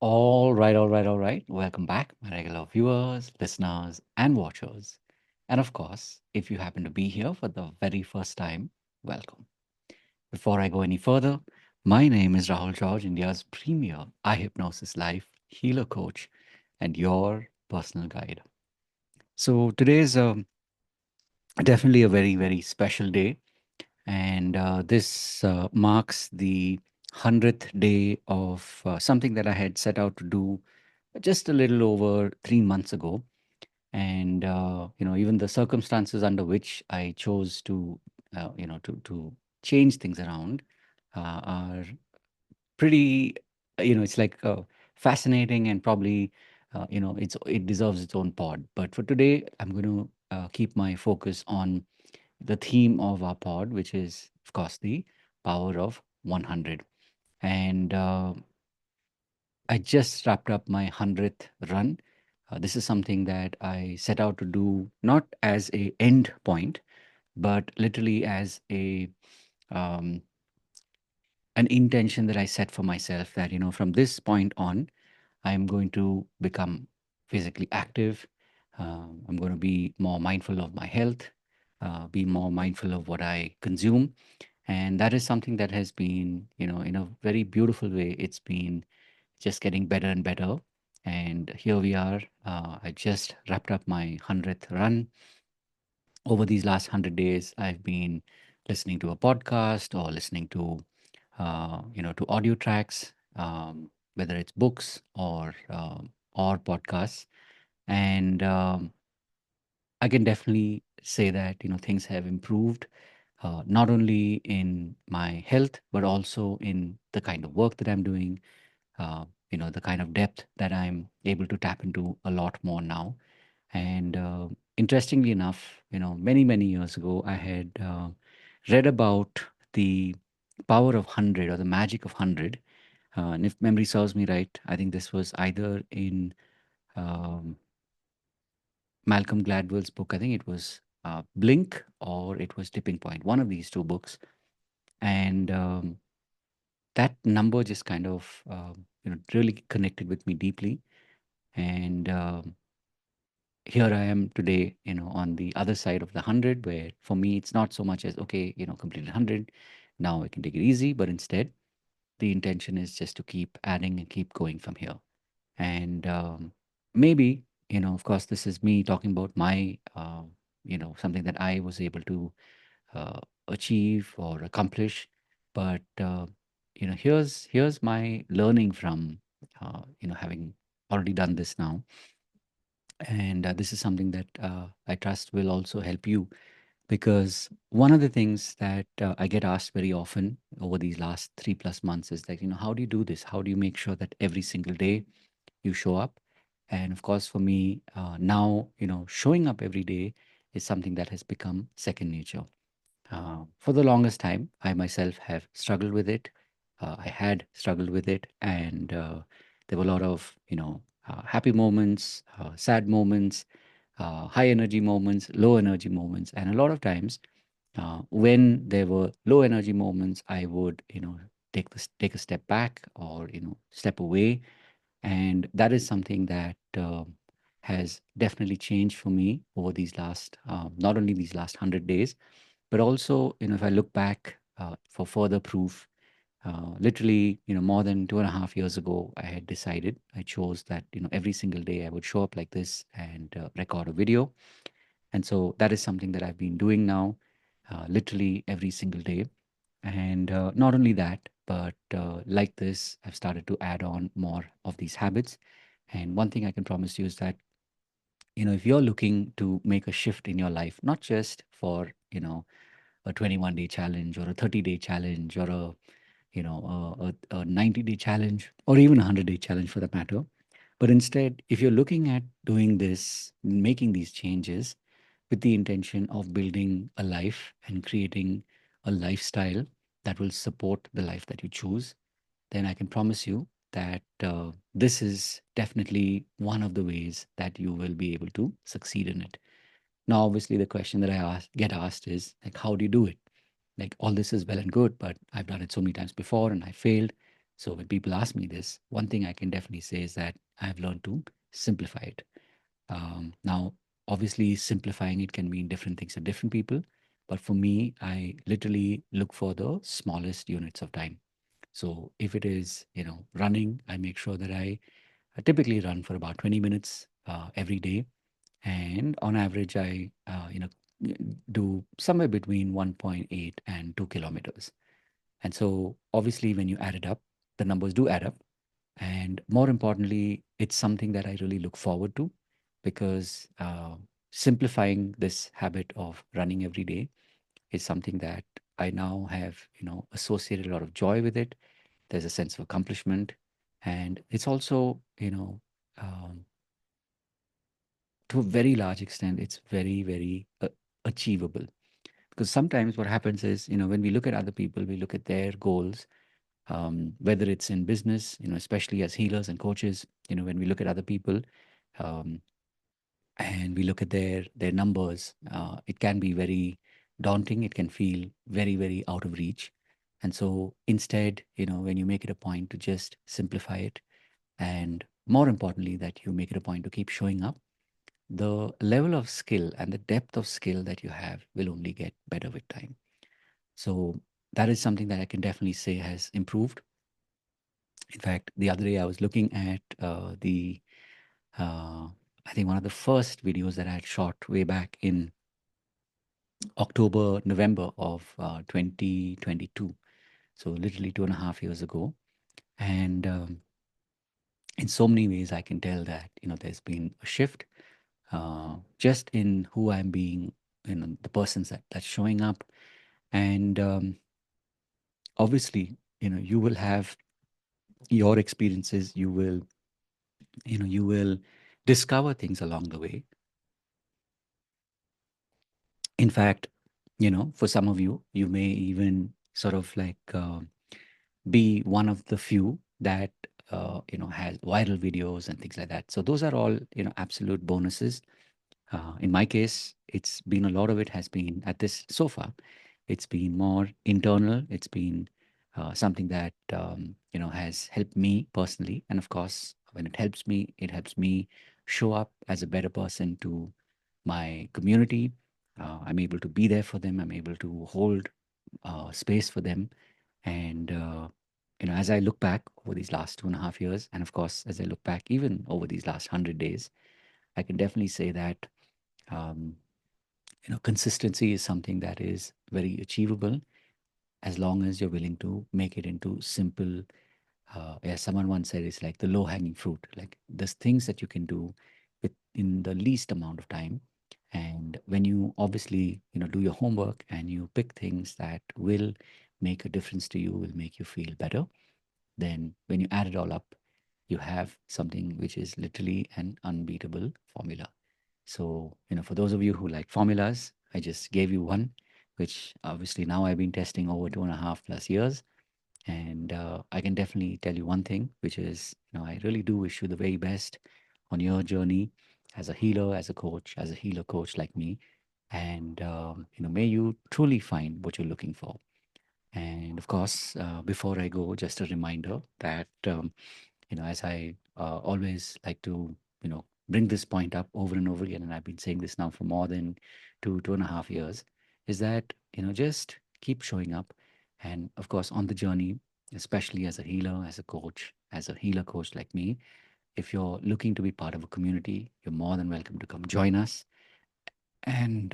All right. Welcome back, my regular viewers, listeners, and watchers. And of course, if you happen to be here for the very first time, welcome. Before I go any further, my name is Rahul George, India's premier eye hypnosis life healer coach, and your personal guide. So today is definitely a very special day, and this marks the 100th day of something that I had set out to do just a little over 3 months ago. And even the circumstances under which I chose to to change things around are pretty, it's like fascinating, and probably it deserves its own pod. But for today, I'm going to keep my focus on the theme of our pod, which is, of course, the power of 100. And I just wrapped up my 100th run. This is something that I set out to do not as a end point, but literally as a um, an intention that I set for myself, that from this point on, I'm going to become physically active. I'm going to be more mindful of my health, be more mindful of what I consume. And that is something that has been, in a very beautiful way, it's been just getting better and better. And here we are. I just wrapped up my 100th run. Over these last 100 days, I've been listening to a podcast or listening to audio tracks, whether it's books or podcasts. And I can definitely say that, things have improved, not only in my health, but also in the kind of work that I'm doing, the kind of depth that I'm able to tap into a lot more now. And interestingly enough, many years ago, I had read about the power of 100, or the magic of 100. And if memory serves me right, I think this was either in um, Malcolm Gladwell's book. I think it was Blink, or it was Tipping Point, one of these two books. And that number just kind of really connected with me deeply. And here I am today, on the other side of the 100, where for me, it's not so much as, okay, completed 100. Now I can take it easy, but instead, the intention is just to keep adding and keep going from here. And maybe, of course, this is me talking about my, something that I was able to achieve or accomplish. But, here's my learning from, having already done this now. And this is something that I trust will also help you, because one of the things that I get asked very often over these last 3+ months is like, how do you do this? How do you make sure that every single day you show up? And of course, for me, now, showing up every day is something that has become second nature. For the longest time, I myself have struggled with it. I had struggled with it, and there were a lot of happy moments, sad moments, high energy moments, low energy moments, and a lot of times when there were low energy moments, I would take a step back, or step away, and that is something that has definitely changed for me over these last not only these last 100 days, but also, if I look back for further proof, literally, more than 2.5 years ago, I had decided, I chose that, every single day I would show up like this and record a video. And so that is something that I've been doing now, literally every single day. And not only that, but like this, I've started to add on more of these habits. And one thing I can promise you is that, if you're looking to make a shift in your life, not just for, a 21-day challenge, or a 30-day challenge, or a 90-day challenge, or even a 100-day challenge for that matter. But instead, if you're looking at doing this, making these changes with the intention of building a life and creating a lifestyle that will support the life that you choose, then I can promise you that this is definitely one of the ways that you will be able to succeed in it. Now, obviously, the question that get asked is like, how do you do it? Like, all this is well and good, but I've done it so many times before and I failed. So when people ask me this, one thing I can definitely say is that I've learned to simplify it. Now, obviously, simplifying it can mean different things to different people. But for me, I literally look for the smallest units of time. So if it is, running, I make sure that I typically run for about 20 minutes every day. And on average, I, do somewhere between 1.8 and 2 kilometers. And so obviously, when you add it up, the numbers do add up. And more importantly, it's something that I really look forward to because simplifying this habit of running every day is something that I now have, associated a lot of joy with it. There's a sense of accomplishment. And it's also, um, to a very large extent, it's very, very achievable. Because sometimes what happens is, when we look at other people, we look at their goals, whether it's in business, especially as healers and coaches, when we look at other people, um, and we look at their numbers, it can be very daunting. It can feel very, very out of reach. And so instead, when you make it a point to just simplify it, and more importantly, that you make it a point to keep showing up, the level of skill and the depth of skill that you have will only get better with time. So that is something that I can definitely say has improved. In fact, the other day I was looking at uh, I think one of the first videos that I had shot way back in October, November of 2022. So literally 2.5 years ago. And in so many ways, I can tell that, there's been a shift just in who I'm being, the persons that's showing up. And obviously, you will have your experiences, you will discover things along the way. In fact, for some of you, you may even sort of like be one of the few that has viral videos and things like that. So those are all absolute bonuses. In my case, it's been a lot of it has been at this so far. It's been more internal. It's been something that has helped me personally, and of course, when it helps me show up as a better person to my community. I'm able to be there for them. I'm able to hold space for them, and as I look back over these last 2.5 years, and of course, as I look back even over these last 100 days, I can definitely say that um, consistency is something that is very achievable as long as you're willing to make it into simple. As someone once said, it's like the low hanging fruit. Like there's things that you can do within the least amount of time. And when you obviously, do your homework and you pick things that will make a difference to you, will make you feel better, then when you add it all up, you have something which is literally an unbeatable formula. So, for those of you who like formulas, I just gave you one, which obviously now I've been testing over 2.5+ years. And I can definitely tell you one thing, which is, I really do wish you the very best on your journey as a healer, as a coach, as a healer coach like me. And, may you truly find what you're looking for. And of course, before I go, just a reminder that, as I always like to, bring this point up over and over again, and I've been saying this now for more than 2.5 years, is that, just keep showing up. And of course, on the journey, especially as a healer, as a coach, as a healer coach like me, if you're looking to be part of a community, you're more than welcome to come join us. And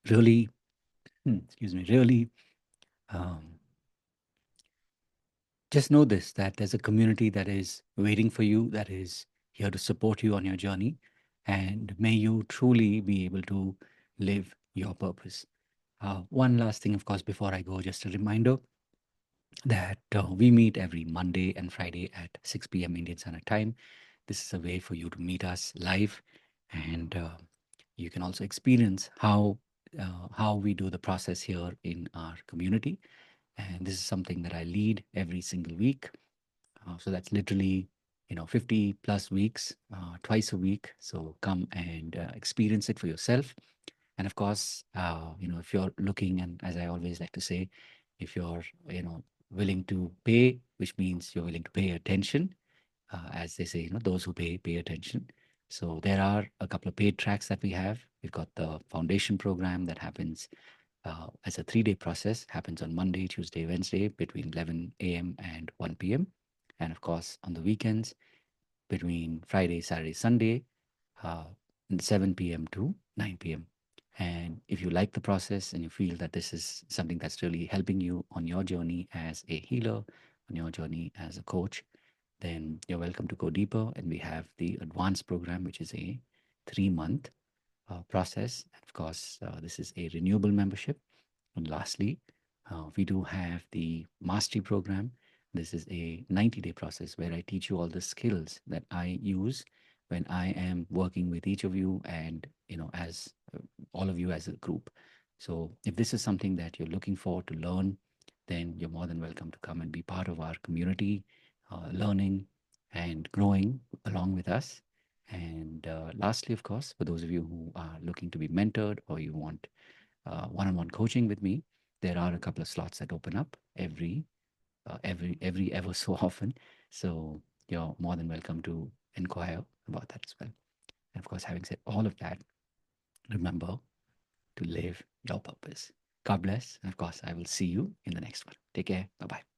really, excuse me, really, um, just know this that there's a community that is waiting for you, that is here to support you on your journey. And may you truly be able to live your purpose. One last thing, of course, before I go, just a reminder that we meet every Monday and Friday at 6 p.m. Indian Standard Time. This is a way for you to meet us live, and you can also experience how we do the process here in our community. And this is something that I lead every single week. So that's literally, 50 plus weeks, twice a week. So come and experience it for yourself. And of course, if you're looking, and as I always like to say, if you're, willing to pay, which means you're willing to pay attention. As they say, those who pay attention. So there are a couple of paid tracks that we have. We've got the foundation program that happens as a 3-day process, happens on Monday, Tuesday, Wednesday between 11 a.m. and 1 p.m. And of course, on the weekends between Friday, Saturday, Sunday, uh, 7 p.m. to 9 p.m. And if you like the process and you feel that this is something that's really helping you on your journey as a healer, on your journey as a coach, then you're welcome to go deeper. And we have the advanced program, which is a 3-month process. Of course, this is a renewable membership. And lastly, we do have the mastery program. This is a 90-day process where I teach you all the skills that I use when I am working with each of you and, as all of you as a group. So if this is something that you're looking for to learn, then you're more than welcome to come and be part of our community, learning and growing along with us. And lastly, of course, for those of you who are looking to be mentored or you want one-on-one coaching with me, there are a couple of slots that open up every ever so often. So you're more than welcome to inquire about that as well. And of course, having said all of that, remember to live your purpose. God bless. And of course, I will see you in the next one. Take care. Bye bye.